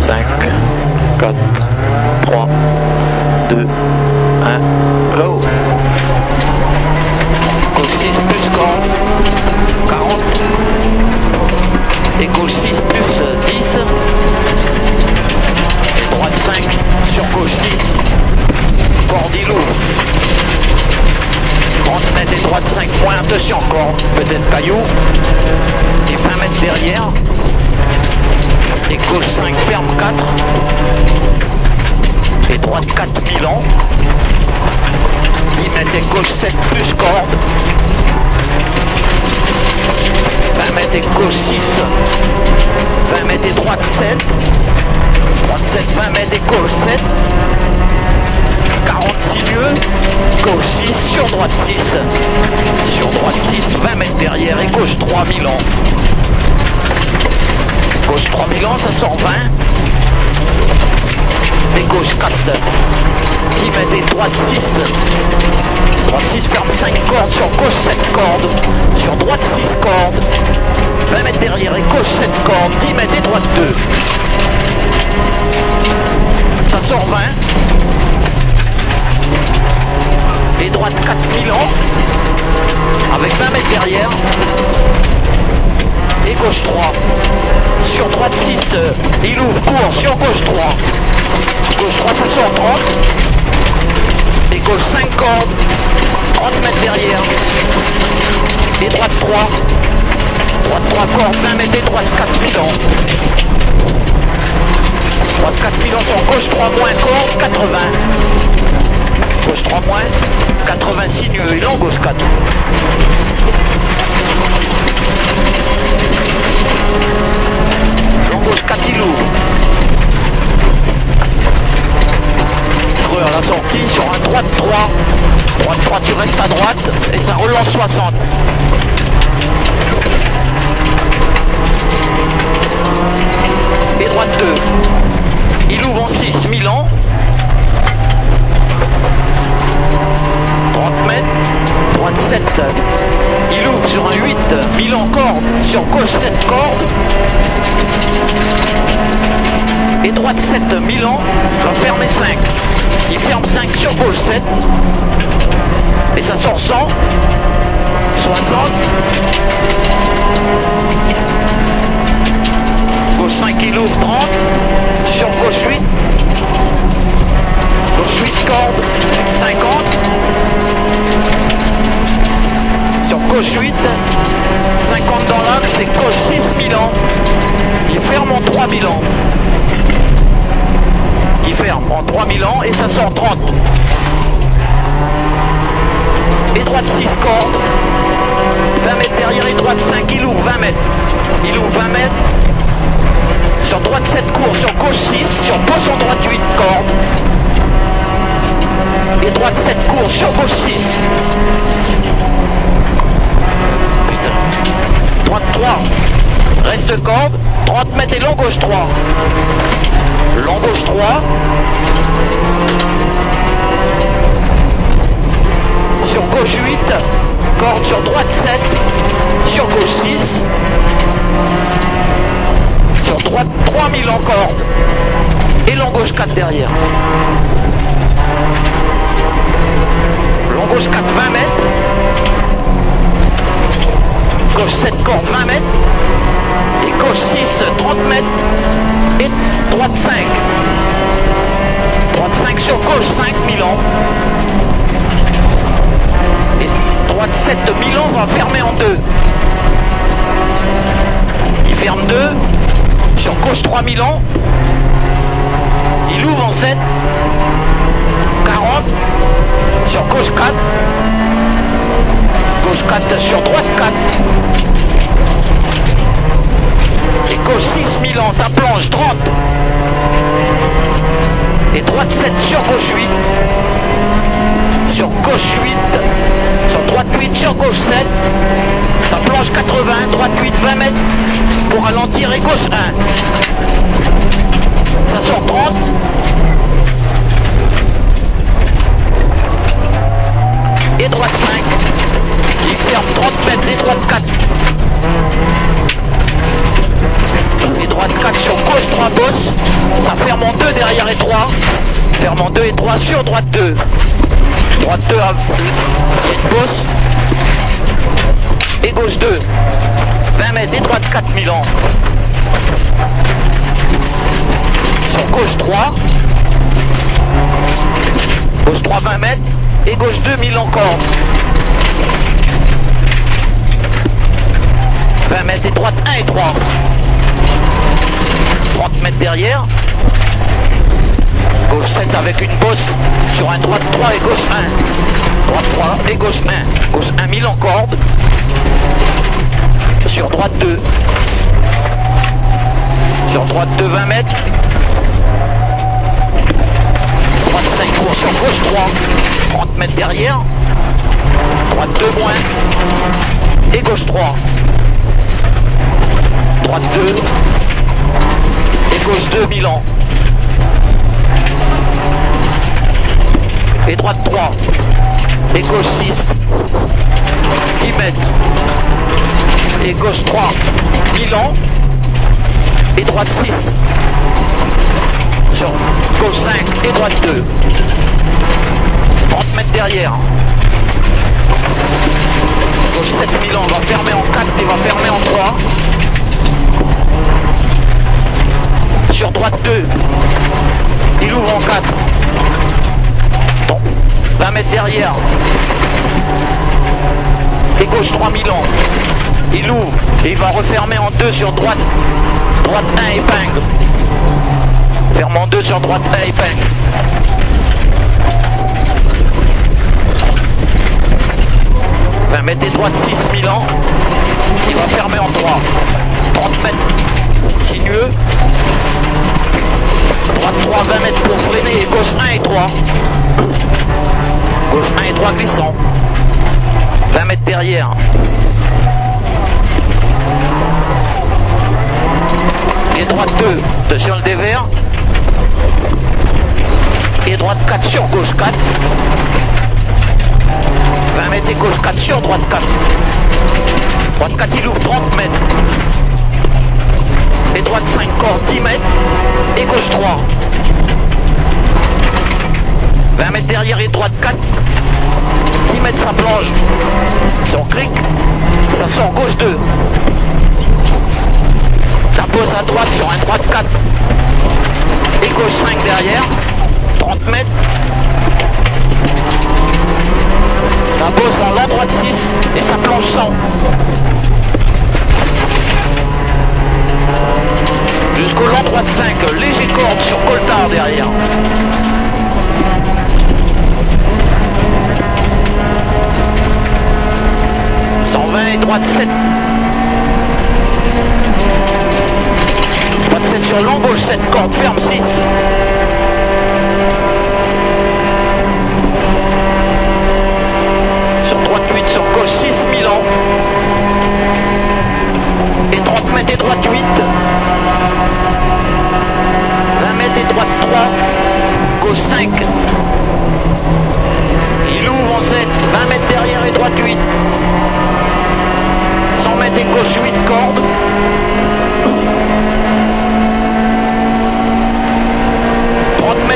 5, 4, 3, 2, 1, go. Gauche 6 plus corde, 40. Et gauche 6 plus 10. Et droite 5 sur gauche 6. Corde il ouvre. 30 mètres et droite 5 points, attention corde, peut-être caillou. Et 20 mètres derrière. Et gauche 5 ferme 4. Et droite 4 Milan. 10 mètres et gauche 7 plus corde. 20 mètres et gauche 6. 20 mètres et droite 7. Droite 7, 20 mètres et gauche 7. 40 sinueux. Gauche 6 sur droite 6. Sur droite 6, 20 mètres derrière et gauche 3 Milan. Gauche 3 Milan, ça sort 20. Et gauche 4. 10 mètres et droite 6. Droite 6 ferme 5 cordes, sur gauche 7 cordes. Sur droite 6 cordes. 20 mètres derrière et gauche 7 cordes. 10 mètres et droite 2. Ça sort 20. Et droite 4 Milan. Avec 20 mètres derrière. Et gauche 3. Sur droite 6, il ouvre, court, sur gauche 3. Gauche 3, ça sort 30. Et gauche 5 cordes. 30 mètres derrière. Et droite 3. Droite 3 cordes, 20 mètres et droite 4 Milan. Droite 4 Milan sur gauche 3 moins corde, 80. Gauche 3 moins, 80 sinueux et long gauche 4. Long gauche 4 il ouvre. Creux à la sortie sur un droite 3. Droite 3 tu restes à droite et ça relance 60. Et droite 2. Il ouvre en 6 Milan. 30 mètres, droite 7, il ouvre sur un 8, Milan corde, sur gauche 7 cordes, et droite 7, Milan, va fermer 5, il ferme 5 sur gauche 7, et ça sort 100, 60, gauche 5 il ouvre 30, sur gauche 8, gauche 8 cordes, 50, sur gauche 8, 50 dans l'axe et gauche 6 Milan. Il ferme en 3 Milan. Il ferme en 3 Milan et ça sort 30. Et droite 6 cordes. 20 mètres derrière et droite 5, il ouvre 20 mètres. Il ouvre 20 mètres. Sur droite 7 court, sur gauche 6, sur gauche en droite 8 cordes. Et droite 7 court, sur gauche 6. Putain. Droite 3. Reste corde. 30 mètres et long gauche 3. Long gauche 3. Sur gauche 8. Corde sur droite 7. Sur gauche 6. Sur droite 3000 en corde. Et long gauche 4 derrière. Long gauche 4, 20 mètres. Gauche 7 cordes, 20 mètres. Et gauche 6, 30 mètres. Et droite 5. Droite 5 sur gauche 5, Milan. Et droite 7 de Milan va fermer en 2. Il ferme 2. Sur gauche 3 Milan. Il ouvre en 7. 40. Sur gauche 4. Gauche 4 sur droite 4. Et gauche 6 Milan, ça plonge 30. Et droite 7 sur gauche 8. Sur gauche 8. Sur droite 8 sur gauche 7. Ça plonge 80, droite 8, 20 mètres. Pour ralentir et gauche 1. Ça sort 30. Et droite 5. Il ferme 30 mètres et droite 4. Et droite 4 sur gauche 3 bosses. Ça ferme en 2 derrière et 3. Ferme en 2 et 3 sur droite 2. Droite 2, il y a une bosse. Et gauche 2. 20 mètres et droite 4 Milan. Sur gauche 3. Gauche 3 20 mètres. Et gauche 2 Milan encore. 20 mètres et droite 1 et 3. 30 mètres derrière. Gauche 7 avec une bosse sur un droite 3 et gauche 1. Droite 3 et gauche 1. Gauche 1 Milan corde. Sur droite 2. Sur droite 2 20 mètres. Droite 5 court sur gauche 3. 30 mètres derrière. Droite 2 moins. Et gauche 3. Droite 2. Et gauche 2 Milan. Et droite 3. Et gauche 6. 10 mètres. Et gauche 3. Milan. Et droite 6. Sur gauche 5 et droite 2. 30 mètres derrière. Gauche 7 Milan va fermer en 4 et va fermer en 3. Sur droite 2. Il ouvre en 4. Bon. 20 mètres derrière. Et gauche 3 Milan. Il ouvre et il va refermer en 2 sur droite. Droite 1 épingle. Ferme en 2 sur droite 1 épingle. Mètres et droite 6 Milan. Il va fermer en 3. 30 mètres sinueux. Droite 3 20 mètres pour freiner. Et gauche 1 et 3. Gauche 1 et 3 glissant. 20 mètres derrière. Et droite 2 sur le dévers. Et droite 4 sur gauche 4. 20 mètres et gauche 4 sur droite 4. Droite 4 il ouvre 30 mètres. Et droite 5 corps 10 mètres. Et gauche 3. 20 mètres derrière et droite 4. 10 mètres ça plonge. Sur cric. Ça sort gauche 2. La pose à droite sur un droite 4. Et gauche 5 derrière. 30 mètres. La bosse en la droite 6 et ça plonge 100. Jusqu'au long droite 5, léger corde sur coltard derrière. Et droite 7. Droite 7 sur l'embauche 7, corde ferme 6. Sur droite 8, sur gauche 6 Milan. Et 30 mètres et droite 8. 20 mètres et droite 3. Gauche 5. Il ouvre en 7, 20 mètres derrière et droite 8. 100 mètres et gauche 8 cordes.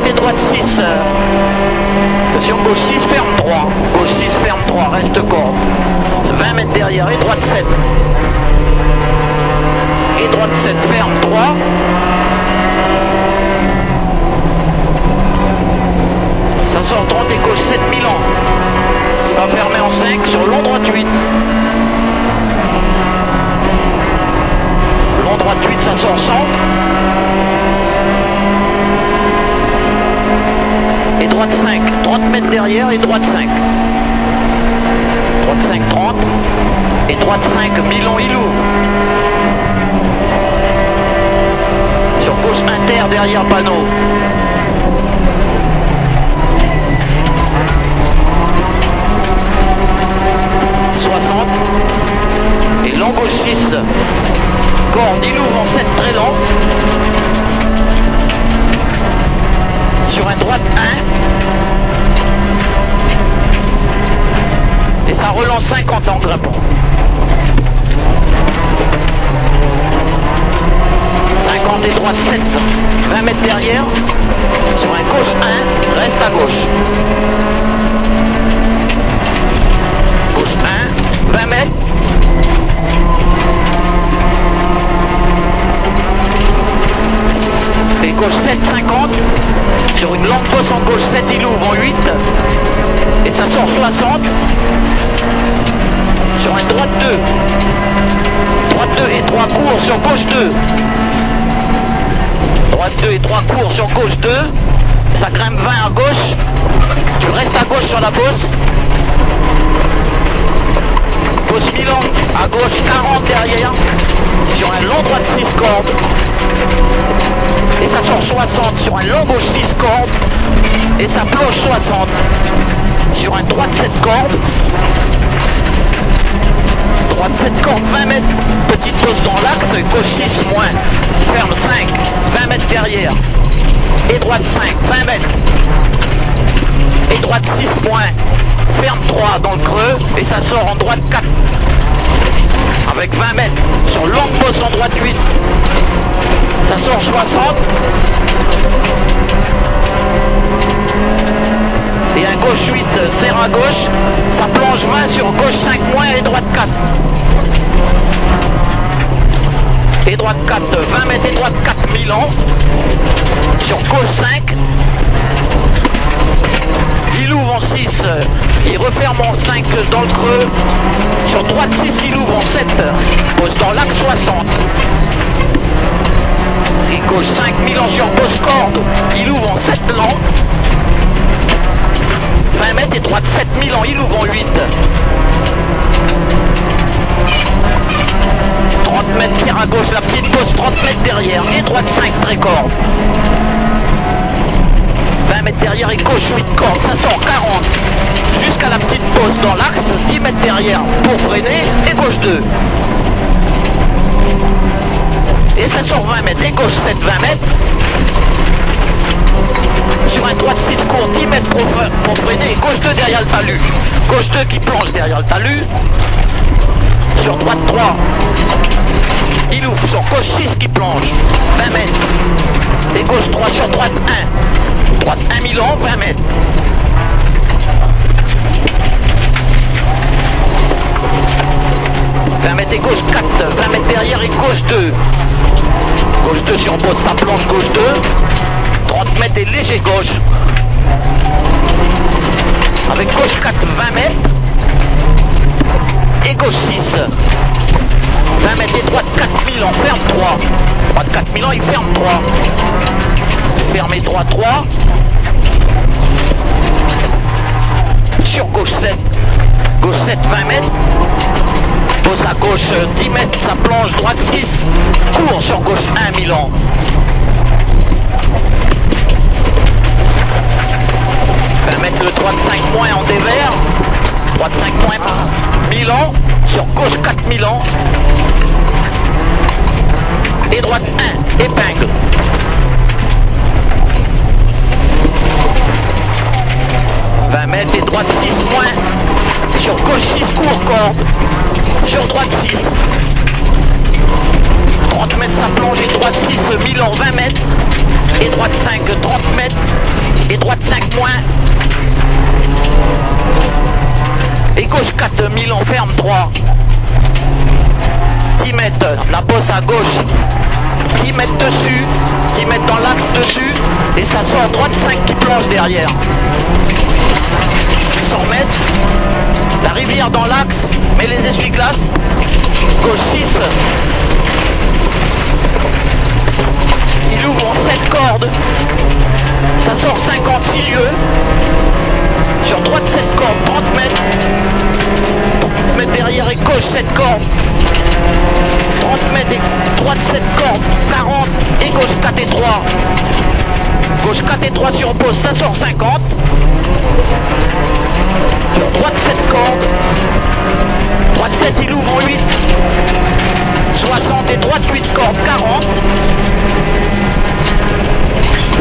Et droite 6. Sur gauche 6, ferme 3. Gauche 6, ferme 3, reste corde. 20 mètres derrière et droite 7. Et droite 7, ferme 3. Ça sort 30 et gauche 7 Milan. Il va fermer en 5 sur long droite 8. Long droite 8, ça sort centre. Et droite 5, 30 mètres derrière et droite 5. Droite 5, 30. Et droite 5, Milan, il ouvre. Sur gauche inter derrière panneau. Et l'embauche 6. Corde, il ouvre en 7 très lent. Sur un droite 1. Et ça relance 50 en grimpant. 50 et droite 7. 20 mètres mètres derrière. Sur un gauche 1, reste à gauche. Gauche 1, 20 mètres. Et gauche 7,50. Sur une longue bosse en gauche 7, il ouvre en 8. Et ça sort 60. Sur un droite 2. Droite 2 et 3 courts sur gauche 2. Droite 2 et 3 courts sur gauche 2. Ça grimpe 20 à gauche. Tu restes à gauche sur la bosse. Bosse Milan à gauche 40 derrière. Sur un long droite 6 cordes. Et ça sort 60 sur un long gauche 6 cordes. Et ça plonge 60. Sur un droite 7 cordes. Droite 7 cordes 20 mètres. Petite pause dans l'axe. Gauche 6 moins. Ferme 5. 20 mètres derrière. Et droite 5. 20 mètres. Et droite 6 moins. Ferme 3 dans le creux. Et ça sort en droite 4. Avec 20 mètres. Sur longue pause en droite 8. Ça sort 60. Et un gauche 8 serre à gauche. Ça plonge 20 sur gauche 5 moins et droite 4. Et droite 4, 20 mètres et droite 4 Milan. Sur gauche 5. Il ouvre en 6. Il referme en 5 dans le creux. Sur droite 6, il ouvre en 7. Pose dans l'axe 60. Et gauche 5 Milan sur pause corde. Il ouvre en 7 lents. 20 mètres et droite 7 Milan. Il ouvre en 8. 30 mètres serre à gauche. La petite pause 30 mètres derrière. Et droite 5 pré-corde. 20 mètres derrière et gauche 8 cordes. Ça sort 40. Jusqu'à la petite pause dans l'axe. 10 mètres derrière pour freiner. Et gauche 2. Et ça sort 20 mètres. Et gauche 7, 20 mètres. Sur un droite 6 court, 10 mètres pour freiner. Et gauche 2 derrière le talus. Gauche 2 qui plonge derrière le talus. Sur droite 3. Il ouvre sur gauche 6 qui plonge. 20 mètres. Et gauche 3 sur droite 1. Droite 1 Milan, 20 mètres. Et gauche 4, 20 mètres derrière et gauche 2. Gauche 2 sur bosse, ça plonge gauche 2. 30 mètres et léger gauche. Avec gauche 4, 20 mètres. Et gauche 6. 20 mètres et droite 4000, on ferme 3. Droite 4000, il ferme 3. Ferme et droite 3. Sur gauche 7. Gauche 7, 20 mètres. Pose à gauche 10 mètres, ça plonge, droite 6. Court sur gauche 1, Milan. Mètre le droite 5 moins en dévers. Droite 5 moins Milan. Sur gauche 4 Milan. Et droite 1, épingle. Mètres et droite 6 moins. Sur gauche 6 court corde. Sur droite 6. 30 mètres ça plonge et droite 6 Milan 20 mètres. Et droite 5 30 mètres. Et droite 5 moins. Et gauche 4 Milan ferme 3. 10 mètres la bosse à gauche. 10 mètres dessus. 10 mètres dans l'axe dessus. Et ça sort droite 5 qui plonge derrière. 100 mètres. La rivière dans l'axe. Mais les essuie-glaces. Gauche 6. Il ouvre en 7 cordes. Ça sort 56 lieues. Sur droite 7 cordes, 30 mètres. 30 mètres derrière et gauche 7 cordes. 30 mètres et droite 7 cordes, 40. Et gauche 4 et 3. Gauche 4 et 3 sur pause, ça sort 50. Sur droite 7 cordes. Droite 7 il ouvre en 8. 60 et droite 8 cordes, 40.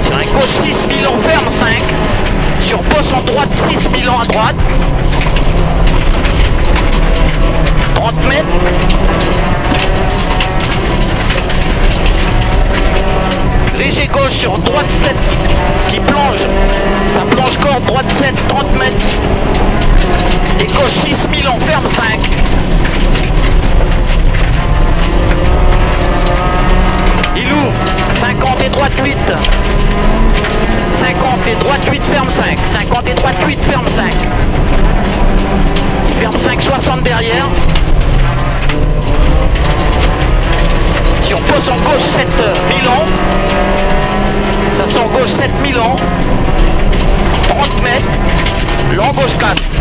Sur un gauche 6 Milan ferme 5. Sur pause en droite 6 Milan à droite. 30 mètres. Léger gauche sur droite 7 qui plonge. Ça plonge corde, droite 7, 30 mètres. Et gauche 6 Milan, ferme 5. Il ouvre, 50 et droite 8. 50 et droite 8, ferme 5. 50 et droite 8, ferme 5. Il ferme 5, 60 derrière. Si on pose en gauche 7 Milan, ça sent gauche 7 Milan, 30 mètres, long gauche 4.